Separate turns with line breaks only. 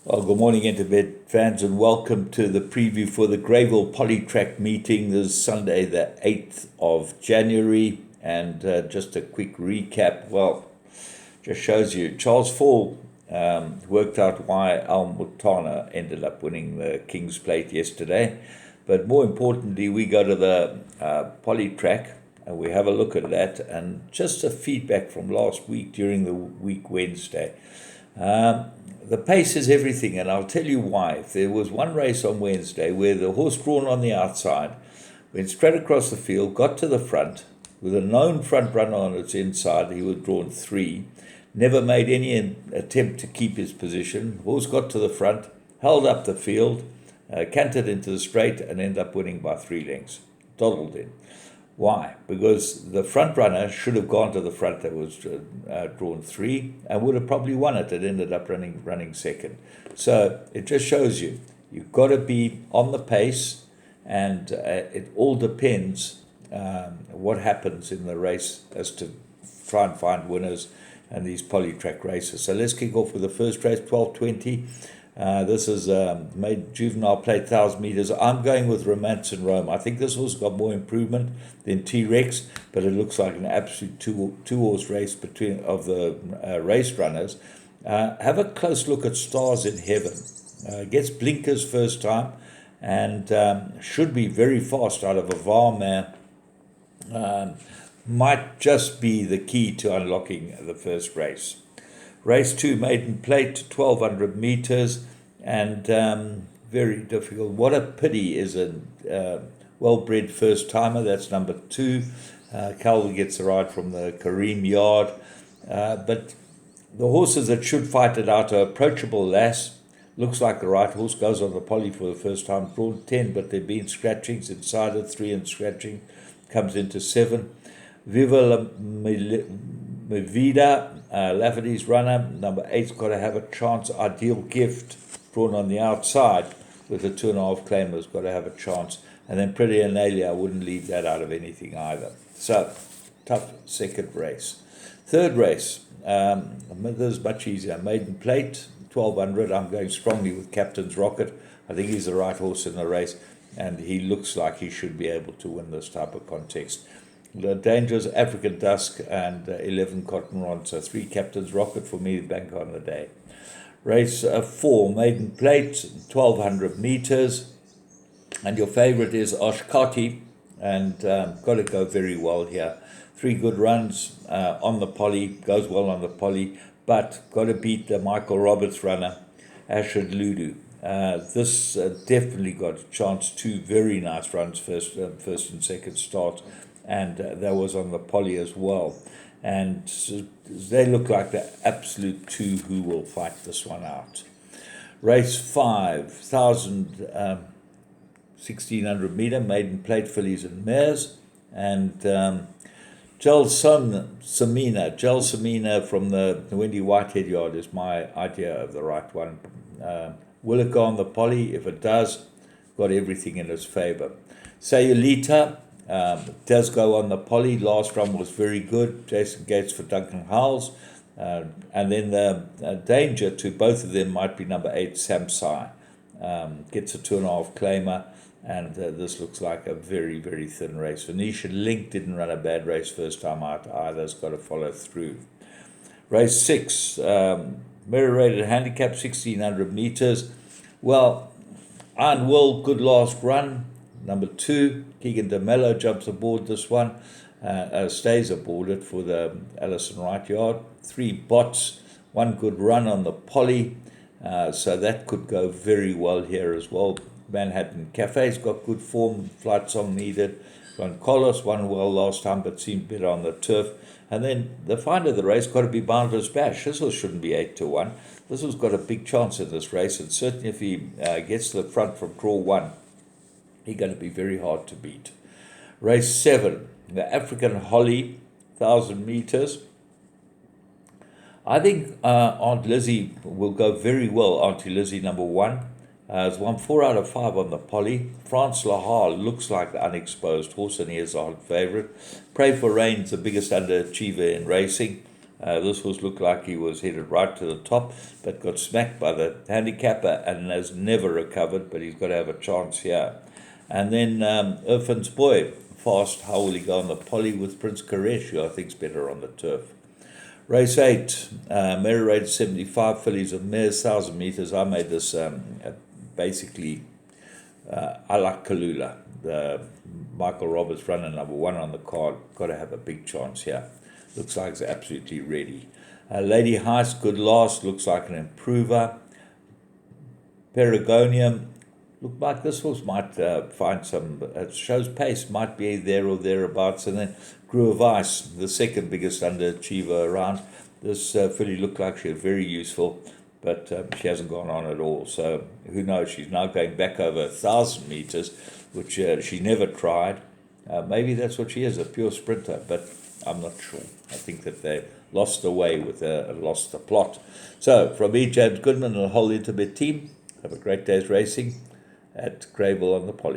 Well, good morning, Interbed fans, and welcome to the preview for the Greyville Polytrack meeting this Sunday, the 8th of January. And just a quick recap. Well, just shows you Charles Fall worked out why Al Mutana ended up winning the King's Plate yesterday. But more importantly, we go to the Polytrack and we have a look at that and just a feedback from last week during the week Wednesday. The pace is everything, and I'll tell you why. If there was one race on Wednesday where the horse drawn on the outside went straight across the field, got to the front, with a known front runner on its inside, he was drawn 3, never made any attempt to keep his position. Horse got to the front, held up the field, cantered into the straight, and ended up winning by 3 lengths. Toddled in. Why? Because the front runner should have gone to the front that was drawn 3 and would have probably won it. It ended up running second. So it just shows you've got to be on the pace, and it all depends what happens in the race as to try and find winners and these polytrack races. So let's kick off with the first race, 12:20. This is made juvenile plate 1,000 meters. I'm going with Romance in Rome. I think this horse got more improvement than T-Rex, but it looks like an absolute two-horse race between of the race runners. Have a close look at Stars in Heaven. Gets blinkers first time and should be very fast out of a VAR man. Might just be the key to unlocking the first race. Race 2, maiden plate, 1,200 meters, and very difficult. What a pity is a well-bred first-timer. That's number 2. Calvin gets the ride from the Kareem yard. But the horses that should fight it out are Approachable Lass. Looks like the right horse, goes on the poly for the first time. Drawn 10, but there have been scratchings inside it, 3 and scratching. Comes into 7. Viva la Vida, Lafferty's runner, number 8's got to have a chance. Ideal Gift, drawn on the outside with a 2.5 claimer's got to have a chance. And then Pretty Analia, I wouldn't leave that out of anything either. So, tough second race. Third race, this is much easier. Maiden plate, 1,200. I'm going strongly with Captain's Rocket. I think he's the right horse in the race, and he looks like he should be able to win this type of context. The Dangers, African Dusk, and 11 Cotton Ron. So 3 Captain's Rocket for me, bank on the day. Race 4, maiden plate, 1,200 meters. And your favorite is Oshkoty, and got to go very well here. 3 good runs on the poly, goes well on the poly, but got to beat the Michael Roberts runner, Ashard Ludu. This definitely got a chance. 2 very nice runs, first and second start. And that was on the poly as well. And so they look like the absolute 2 who will fight this one out. Race 5, 1,600 meter, maiden plate fillies and mares. And Gelsamina from the Wendy Whitehead yard is my idea of the right one. Will it go on the poly? If it does, got everything in its favor. Sayulita does go on the poly. Last run was very good. Jason Gates for Duncan Howells. And then the danger to both of them might be number 8, Samsai. Gets a 2.5 claimer, and this looks like a very, very thin race. Venetian Link didn't run a bad race first time out either. It's got to follow through. Race 6, Mirror-rated handicap, 1,600 meters. Well, Iron Will, good last run. Number 2, Keegan DeMello jumps aboard this one, stays aboard it for the Allison Wright yard. 3 Bots, 1 good run on the poly, so that could go very well here as well. Manhattan Cafe's got good form, Flight Song needed. Juan Carlos won well last time, but seemed better on the turf. And then the find of the race got to be Boundless Bash. This one shouldn't be 8-1. This one's got a big chance in this race, and certainly if he gets to the front from draw 1, he's going to be very hard to beat. Race 7, the African Holly, 1,000 meters. I think Aunt Lizzie will go very well. Auntie Lizzie, number 1. Has won 4 out of 5 on the poly. France Lahar looks like the unexposed horse, and he is our favourite. Pray for Rain's the biggest underachiever in racing. This horse looked like he was headed right to the top, but got smacked by the handicapper and has never recovered, but he's got to have a chance here. And then Irfan's Boy, fast. How will he go on the poly with Prince Koresh, who I think's better on the turf? Race 8, Mary rated 75 fillies of mares, 1,000 metres. I made this basically, I like Kalula. The Michael Roberts runner, number 1 on the card. Got to have a big chance here. Looks like it's absolutely ready. Lady Heist, good last. Looks like an improver. Perigonium. Looked like this horse might find some, shows pace, might be there or thereabouts. And then Grew of Ice, the second biggest underachiever around. This filly looked like she was very useful, but she hasn't gone on at all. So who knows? She's now going back over 1,000 metres, which she never tried. Maybe that's what she is, a pure sprinter, but I'm not sure. I think that they lost the way with lost the plot. So from me, James Goodman and the whole Interbet team, have a great day's racing at Greyville on the Poly.